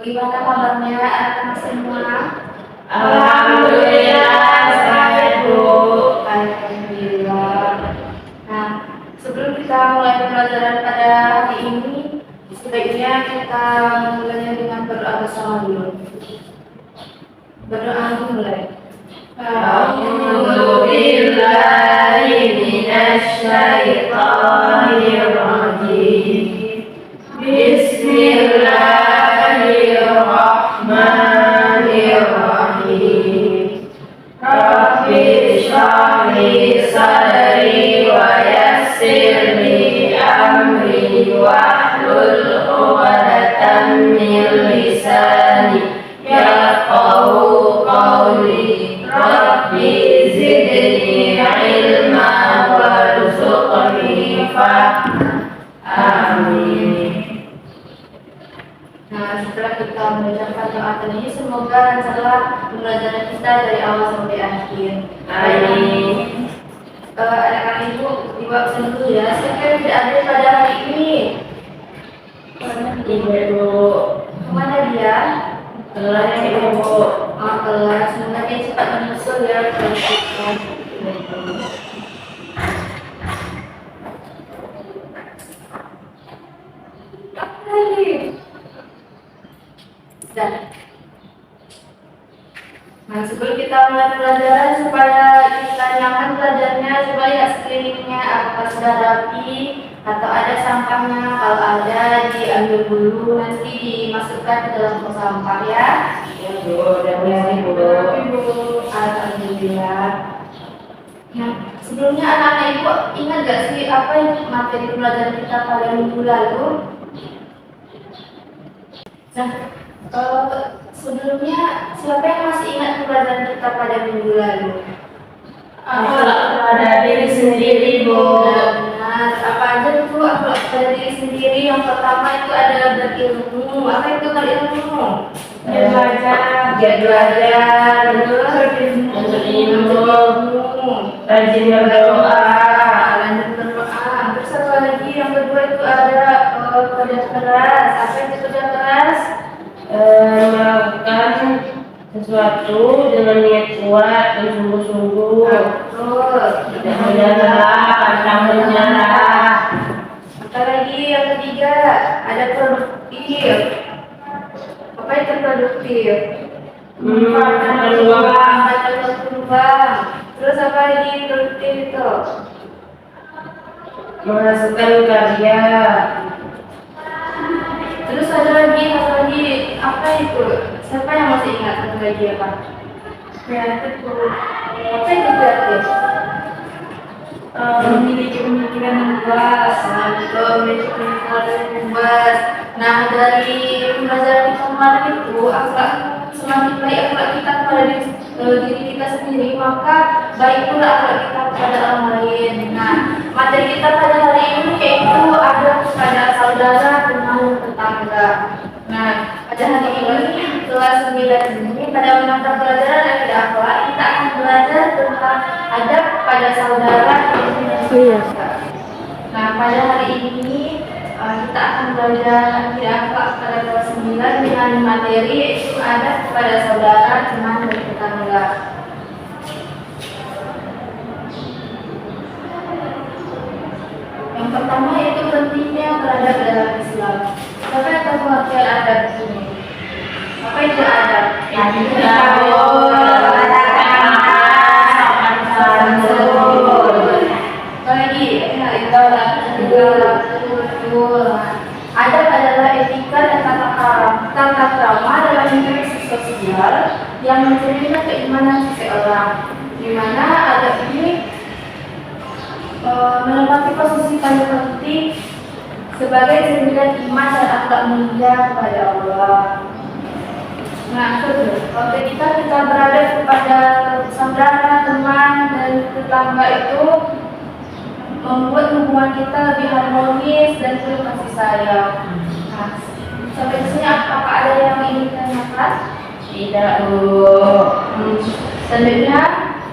Gimana kabarnya anak-anak semua? Alhamdulillah sehat, Bu. Alhamdulillah. Nah, sebelum kita mulai pembelajaran pada hari ini, sebaiknya kita mulainya dengan berdoa bersama dulu. Berdoa mulai. A'udzu billahi minasy syaithanir rajim. Bismillahirrahmanirrahim. Rabbi shrah li sadri wa yassir li amri wahlul 'uqdatam min lisani yafqahu qawli. Rabbi zidni ilma warzuqni fahma. Amin. Nah, setelah kita mengucapkan doa tadi, semoga lancarlah pembelajaran kita dari awal sampai akhir. Amin. Anak-anak ibu absen dulu ya. Saya tidak ada pada hari ini. Ibu, Kemana dia? kelas Ibu. Kelas. Semoga dia cepat menyusul ya. Nah, sebelum kita mulai pelajaran, supaya kita nyaman belajarnya, supaya sekelilingnya apakah sudah rapi atau ada sampahnya. Kalau ada, diambil dulu, nanti dimasukkan ke dalam tong sampah ya. Ya, Bu, udah mulai, Bu. Alhamdulillah. Nah, sebelumnya anak-anak ibu ingat gak sih apa yang materi pelajaran kita pada minggu lalu? Nah, sebelumnya siapa yang masih ingat pelajaran kita pada minggu lalu? Akhlak pada diri sendiri, Bu. Nah, apa aja itu akhlak pada diri sendiri? Yang pertama itu ada berilmu. Apa itu berilmu? Giat belajar, untuk ilmu, rajin berdoa. Terus satu lagi yang kedua itu ada kerja keras. Apa itu kerja keras? Melakukan sesuatu dengan niat kuat dan sungguh-sungguh. Tidak menyerah, pantang menyerah. Apa lagi yang ketiga? Ada produktif. Apa itu produktif? Berkembang. Terus apa lagi produktif itu? Menghasilkan karya. Terus ada lagi apa itu? Siapa yang masih ingat satu lagi apa? Kreatif. Apa itu kreatif? Memiliki pemikiran yang luas. Memiliki pemikiran yang luas. Nah, dari pembelajaran kita kemarin itu, akhlak semakin baik akhlak kita kepada diri kita sendiri, maka baik pula akhlak kita kepada orang lain. Nah, materi kita pada hari ini yaitu ada kepada saudara, teman, tetangga. Nah, pada hari ini kelas 9 ini pada mata pelajaran akidah akhlak kita akan belajar tentang adab pada saudara dan tetangga. Nah, pada hari ini kita akan belajar akidah akhlak pada kelas 9 dengan materi yaitu adab kepada saudara, teman, dan tetangga. Yang pertama yaitu pentingnya beradab dalam Islam. Apa yang pengertian adab ini? Apa itu adab? Adab adalah etika dan tata krama dalam interaksi sosial yang mencerminkan keimanan seseorang, di mana adab ini menempati posisi paling penting sebagai cerminan iman dan akhlak mulia kepada Allah. Nah, ketika kita berada kepada saudara, teman, dan tetangga itu membuat hubungan kita lebih harmonis dan penuh kasih sayang. Nah, sampai di sini apakah ada yang ingin ditanyakan? Tidak, Bu. Selanjutnya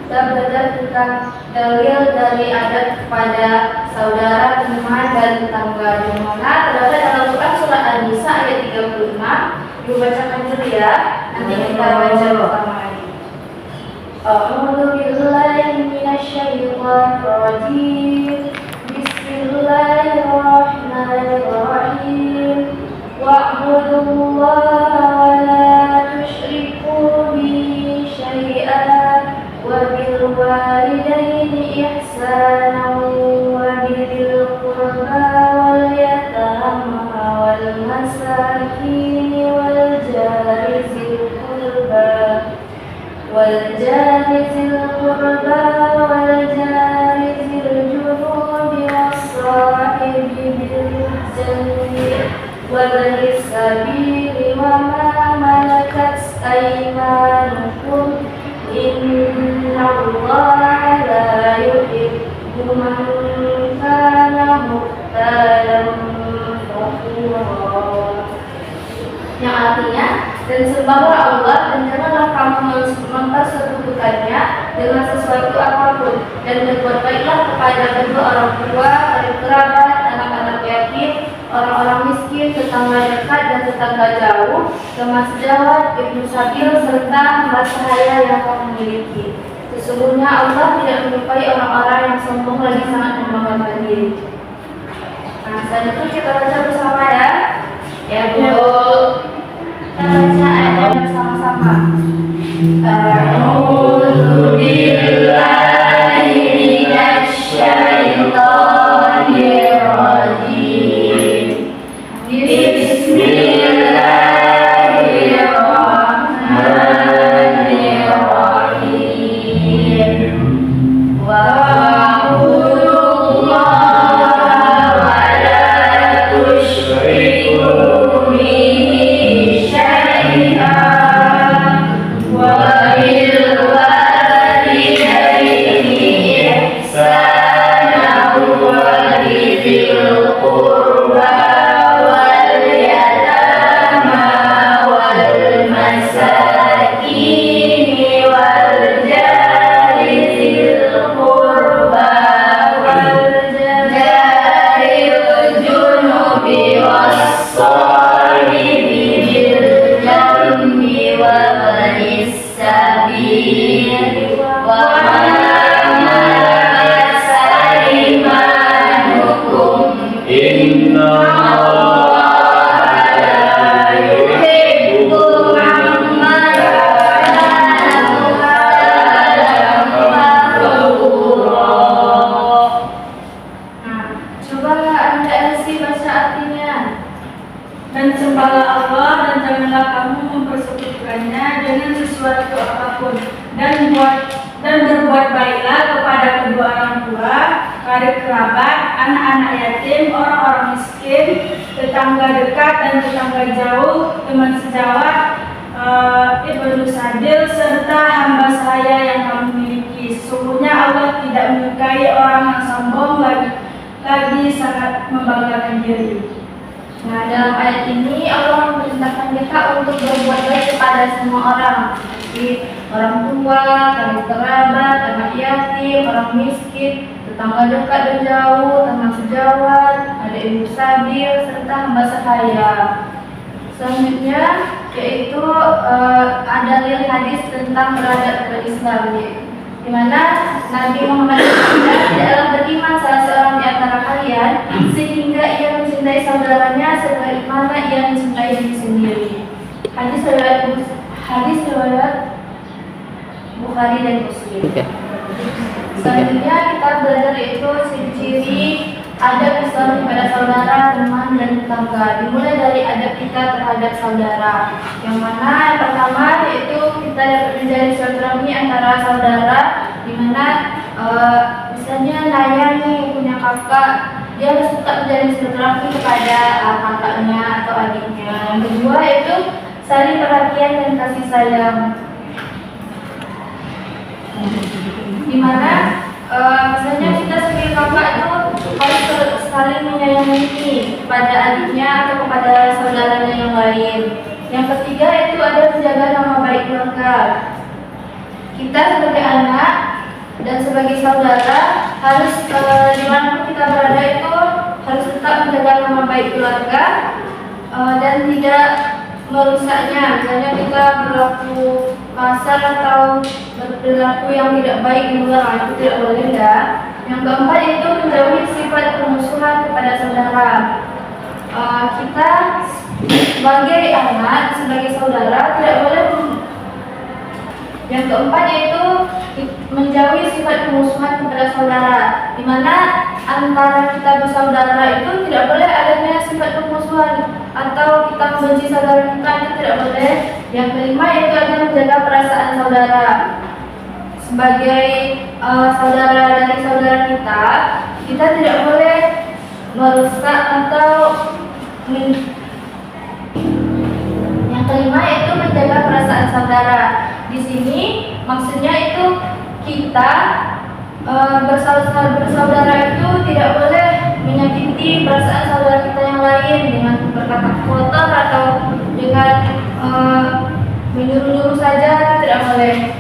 kita belajar tentang dalil dari adab kepada saudara, teman, dan tetangga, di mana terdapat dalam Quran surat An-Nisa ayat 36 Ibu bacakan dulu ya. Nanti kita baca bersama lagi. A'udzu billahi minasyaitonir rajim. Bismillahirrahmanirrahim. Wa'budullaha wa la tusyriku bihi syai'an wa bil walidaini ihsanan wa bil qurba wal yatama wal masakin wal jari zil qurba والجار ذي القربى والجار ذي الجنوب والصاحب بالجنب وابن السبيل وما ملكت أيمانكم إن الله لا يحب من كان مختالا فخورا. Yang artinya, dan sembahlah Allah dan janganlah kamu mempersekutukannya dengan sesuatu apapun, dan berbuat baiklah kepada kedua orang tua, kerabat kerabat, anak-anak yatim, orang-orang miskin, tetangga dekat dan tetangga jauh, teman sejawat, ibnu sabil, serta hamba sahaya yang kamu miliki. Sesungguhnya Allah tidak menyukai orang-orang yang sombong lagi sangat membanggakan diri. Nah, selanjutnya kita baca bersama ya. Ya Bu. Kita baca ayatnya bersama-sama. A'udzu billahi minasyaitonir rajim. Bismillahirrahmanirrahim. Dan sembahlah Allah dan janganlah kamu mempersekutukannya dengan sesuatu apapun, dan berbuat baiklah kepada kedua orang tua, kerabat kerabat, anak-anak yatim, orang-orang miskin, tetangga dekat dan tetangga jauh, teman sejawat, ibnu sabil, serta hamba sahaya yang kamu miliki. Sesungguhnya Allah tidak menyukai orang yang sombong lagi sangat membanggakan diri. Nah, dalam ayat ini Allah memerintahkan kita untuk berbuat baik kepada semua orang, seperti orang tua, kerabat, anak yatim, orang miskin, tetangga dekat dan jauh, teman sejawat, ada ibu sabil, serta hamba sahaya. Selanjutnya yaitu ada hadis tentang beradab berislam, di mana Nabi Muhammad tidaklah beriman salah seorang di antara kalian sehingga ia mencintai saudaranya sebagaimana ia mencintai diri sendiri. Hadis riwayat Bukhari dan Muslim. Selanjutnya kita belajar yaitu ciri-ciri adab Islam kepada saudara, teman, dan tetangga. Dimulai dari adab kita terhadap saudara, yang mana yang pertama yaitu kita dapat menjalin silaturahmi antara saudara, di mana misalnya Naya nih punya kakak, dia harus tetap menjalin silaturahmi kepada kakaknya atau adiknya. Yang kedua yaitu saling perhatian dan kasih sayang, di mana misalnya kita sebagai kakak itu harus saling menyayangi kepada adiknya atau kepada saudaranya yang lain. Yang ketiga itu ada menjaga nama baik keluarga. Kita sebagai anak dan sebagai saudara harus dimanapun kita berada itu harus tetap menjaga nama baik keluarga dan tidak merusaknya. Misalnya kita berlaku kasar atau berperilaku yang tidak baik di luar, itu tidak boleh ya. Yang keempat itu menjauhi sifat permusuhan kepada saudara. Kita sebagai anak, sebagai saudara tidak boleh. Yang keempat yaitu menjauhi sifat permusuhan kepada saudara, di mana antara kita bersaudara itu tidak boleh adanya sifat permusuhan atau kita membenci saudara kita, itu tidak boleh. Yang kelima yaitu adalah menjaga perasaan saudara. Sebagai saudara dari saudara kita, kita tidak boleh merusak atau yang kelima yaitu menjaga perasaan saudara. Di sini maksudnya itu kita bersaudara itu tidak boleh menyakiti perasaan saudara kita yang lain dengan berkata kotor atau dengan menyuruh-nyuruh saja, tidak boleh.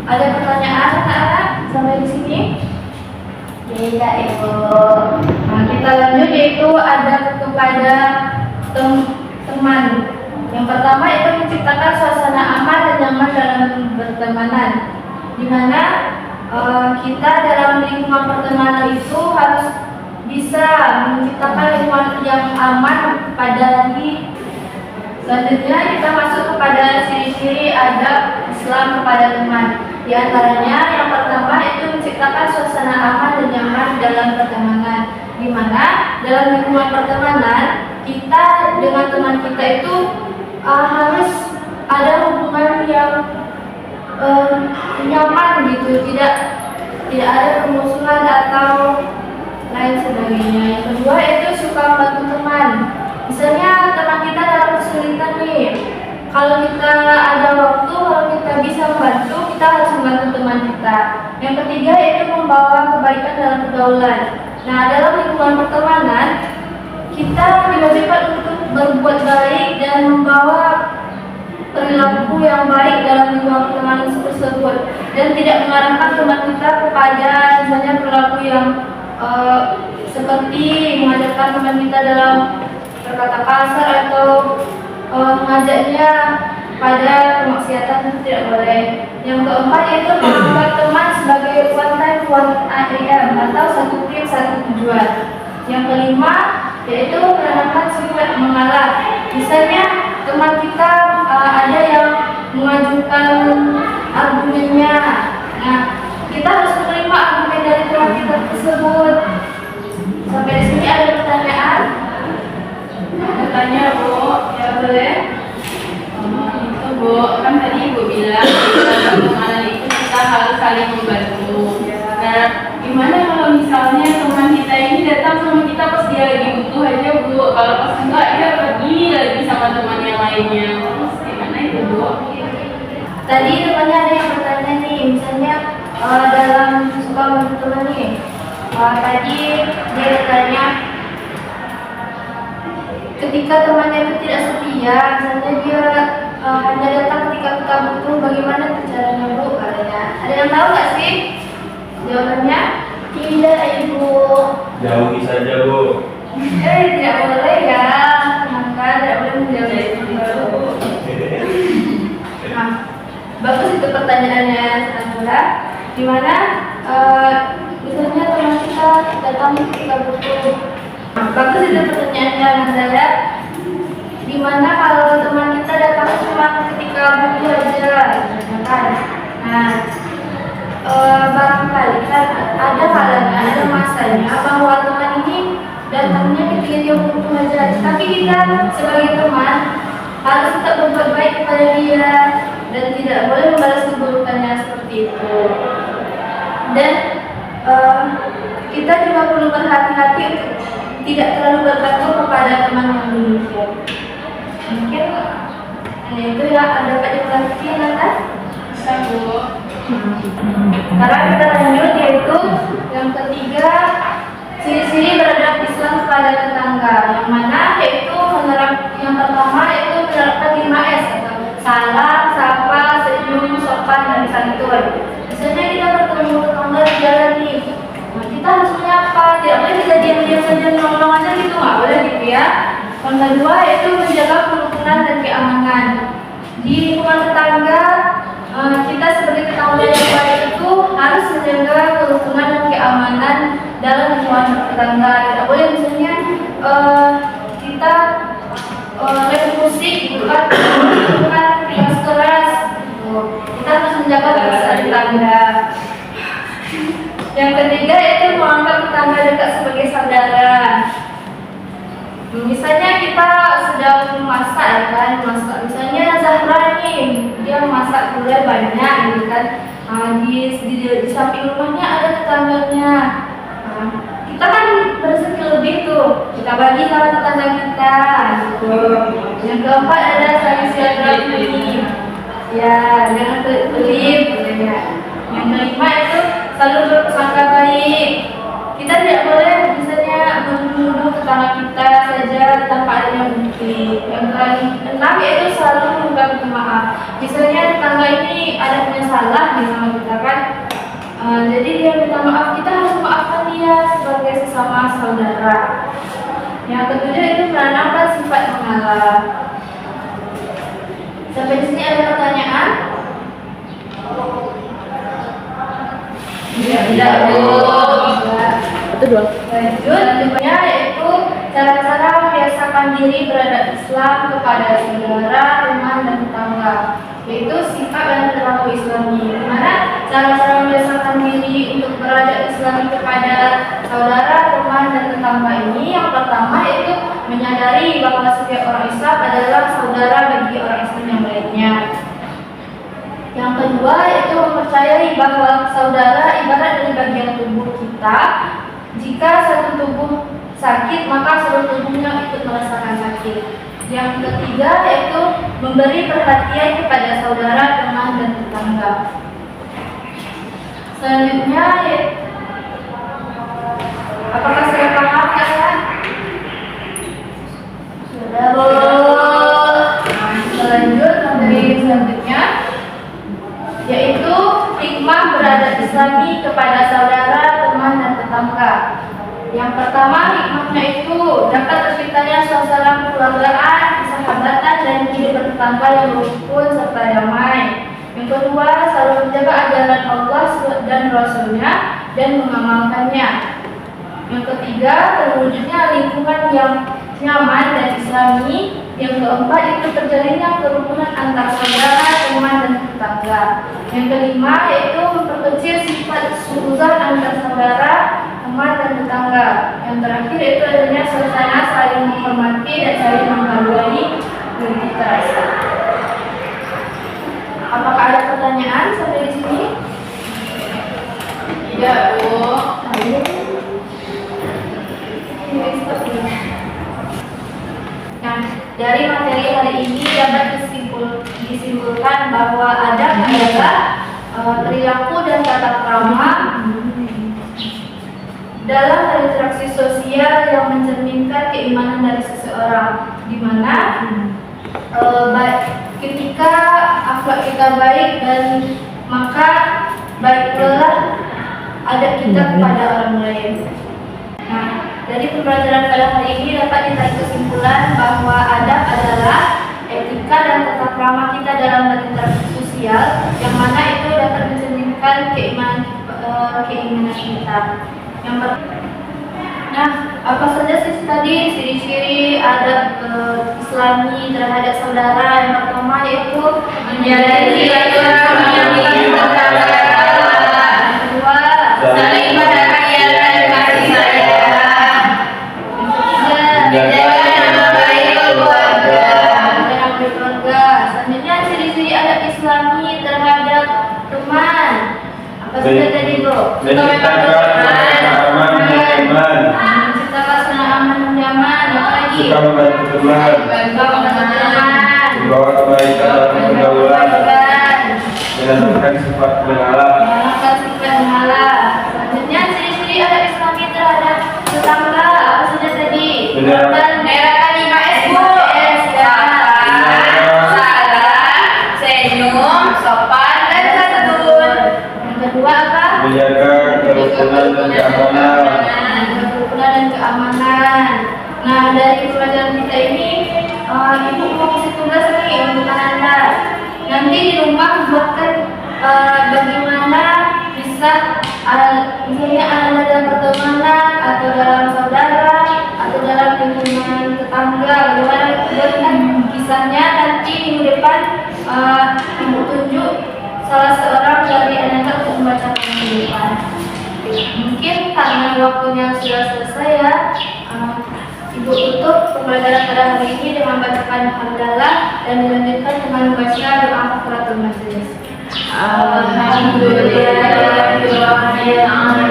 Ada pertanyaan anak-anak sampai di sini? Tidak, Ibu. Nah, kita lanjut yaitu ada kepada teman. Yang pertama itu menciptakan suasana aman dan nyaman dalam bertemanan, di mana kita dalam lingkungan pertemanan itu harus bisa menciptakan lingkungan yang aman pada diri. Selanjutnya kita masuk kepada ciri-ciri adab Islam kepada teman. Di antaranya yang pertama itu menciptakan suasana aman dan nyaman dalam pertemanan, di mana dalam lingkungan pertemanan kita dengan teman kita itu harus ada hubungan yang nyaman gitu, tidak ada permusuhan atau lain sebagainya. Yang kedua itu suka membantu teman. Misalnya teman kita dalam kesulitan nih, kalau kita ada waktu, kalau kita bisa membantu, kita harus membantu teman kita. Yang ketiga itu membawa kebaikan dalam pergaulan. Nah, dalam lingkungan pertemanan kita diwajibkan untuk berbuat baik dan membawa perilaku yang baik dalam lingkungan pertemanan tersebut, dan tidak mengarahkan teman kita kepada misalnya perilaku yang seperti mengajarkan teman kita dalam berkata kasar atau mengajaknya pada kemaksiatan, itu tidak boleh. Yang keempat yaitu menganggap teman sebagai one time one aim atau satu tim satu tujuan. Yang kelima yaitu menanamkan sifat mengalah. Misalnya teman kita ada yang mengajukan argumennya, nah kita harus menerima argumen dari teman kita tersebut. Sampai di sini ada pertanyaan? Bertanya, Bu. Ya boleh. Itu, Bu, kan tadi Ibu bilang dalam pertemanan itu kita harus saling membantu. Nah, gimana kalau misalnya teman kita ini datang sama kita pas dia lagi butuh aja, Bu? Kalau pas enggak, dia pergi lagi sama teman yang lainnya. Terus gimana itu, Bu? Tadi temannya ada yang bertanya nih, misalnya dalam suka membantu teman nih. Tadi dia bertanya, ketika temannya itu tidak setia, misalnya dia hanya datang ketika kita butuh, bagaimana caranya, Bu? Katanya. Ada yang tahu nggak sih jawabannya? Tidak, Ibu. Jauhi saja, Bu. Tidak boleh ya, maka tidak boleh menjauhi itu. Nah, bagus itu pertanyaannya, Sanadula. Di mana misalnya teman kita datang ketika butuh. Bagus itu pertanyaannya, Nandaya. Gimana kalau teman kita datang cuma ketika butuh aja, kan? Nah, barangkali kan ada kalanya, ada masanya bahwa teman ini datangnya ketika dia butuh aja. Tapi kita sebagai teman harus tetap berbuat baik kepada dia dan tidak boleh membalas keburukannya seperti itu. Dan kita juga perlu berhati-hati untuk tidak terlalu bergantung kepada teman yang demikian. Mungkin itu ya, ada banyak lagi nanti. Bisa, Bu. Sekarang kita lanjut yaitu yang ketiga, ciri-ciri beradab Islam kepada tetangga. Yang mana yaitu yang pertama yaitu menerapkan 5S atau salam, sapa, senyum, sopan, dan santun. Misalnya kita bertemu tetangga di jalan nih, nah, kita harus menyapa, tidak boleh kita diam-diam saja nolong aja gitu, nggak boleh gitu ya. Yang kedua yaitu menjaga kerukunan dan keamanan. Di lingkungan tetangga, kita sebagai tetangga yang baik itu harus menjaga kerukunan dan keamanan dalam lingkungan tetangga. Tidak boleh misalnya kita main musik gitu kan, yang keras. Kita harus menjaga kebersihan tetangga. Yang ketiga yaitu menganggap tetangga dekat sebagai saudara. Misalnya kita sedang masak ya kan, misalnya Zahra nih, dia masak gulai banyak gitu kan. Di samping rumahnya ada tetangganya. Kita kan berezeki lebih tuh, kita bagi sama tetangga kita gitu. Yang keempat ada saling silaturahmi. Ya, jangan pelit gitu ya. Yang kelima itu selalu berprasangka baik. Kita tidak boleh misalnya menuduh tetangga kita saja tanpa adanya bukti. Yang keenam yaitu selalu meminta maaf. Misalnya tetangga ini ada punya salah sama kita kan, jadi dia minta maaf, kita harus memaafkan dia sebagai sesama saudara. Yang ketujuh itu menanamkan sifat mengalah. Sampai di sini ada pertanyaan? Tidak, Bu. Lanjut, selanjutnya yaitu cara-cara membiasakan diri beradab Islam kepada saudara, teman, dan tetangga, yaitu sifat dan perilaku Islami. Dimana cara-cara membiasakan diri untuk beradab Islami kepada saudara, teman, dan tetangga ini, yang pertama yaitu menyadari bahwa setiap orang Islam adalah saudara bagi orang Islam yang lainnya. Yang kedua yaitu mempercayai bahwa saudara ibarat dari bagian tubuh kita. Jika satu tubuh sakit, maka seluruh tubuhnya ikut merasakan sakit. Yang ketiga yaitu memberi perhatian kepada saudara, teman, dan tetangga. Selanjutnya, apakah sudah paham kalian? Sudah, Bu. Lanjut materi selanjutnya, yaitu hikmah beradab Islami kepada saudara, teman, dan tetangga. Yang pertama, hikmahnya itu dapat terciptanya suasana kekeluargaan, persahabatan, dan hidup bertetangga yang rukun serta damai. Yang kedua, selalu menjaga ajaran Allah dan Rasulnya dan mengamalkannya. Yang ketiga, terwujudnya lingkungan yang nyaman dan Islami. Yang keempat, itu terjalinnya kerukunan antar saudara, teman, dan tetangga. Yang kelima, yaitu memperkecil sifat suuzon antar saudara, teman, dan tetangga. Yang terakhir, yaitu adanya suasana saling menghormati dan saling menghargai identitas. Apakah ada pertanyaan sampai di sini? Tidak, Bu. Nah, dari materi hari ini dapat disimpulkan bahwa adab adalah perilaku dan tata krama dalam interaksi sosial yang mencerminkan keimanan dari seseorang, di mana ketika akhlak kita baik, dan maka baik pula adab kita kepada orang lain. Nah, dari pembelajaran pada hari ini dapat ditarik kesimpulan bahwa adab adalah etika dan tata krama kita dalam berinteraksi sosial, yang mana itu dapat mencerminkan keimanan kita. Nah, apa saja sih tadi ciri-ciri adab Islami terhadap saudara? Yang pertama yaitu menjalin silaturahmi yang tetangga. Yang kedua, saling perhatian dan kasih sayang. Yang ketiga, menjaga nama baik keluarga. Selanjutnya, ciri-ciri adab Islami terhadap teman. Apa saja tadi, Bro? Menciptakan aman dan nyaman. Menciptakan suasana aman dan nyaman. Apa lagi? Suka membantu teman. Membawa kebaikan dalam pergaulan. Menanamkan sifat mengalah. Selanjutnya, ciri-ciri adab Islami terhadap tetangga. Apa saja tadi? Menerapkan 5S, Bu. Salam, senyum, sopan, dan santun. Yang kedua apa? Menjaga kerukunan dan keamanan. Kerukunan dan keamanan. Nah, dari pembelajaran kita ini, ibu mau kasih tugas nih untuk Anda. Nanti di rumah buatkan bagaimana bisa misalnya Anda dalam pertemanan atau dalam saudara atau dalam lingkungan tetangga, bagaimana buatkan kisahnya. Nanti minggu depan ibu tunjuk salah seorang dari Anda untuk membacakan minggu depan. Mungkin karena waktunya sudah selesai ya, ibu tutup pembelajaran pada hari ini dengan bacakan hamdalah dan dilanjutkan dengan membaca doa kafaratul majelis. Alhamdulillahirabbil alamin.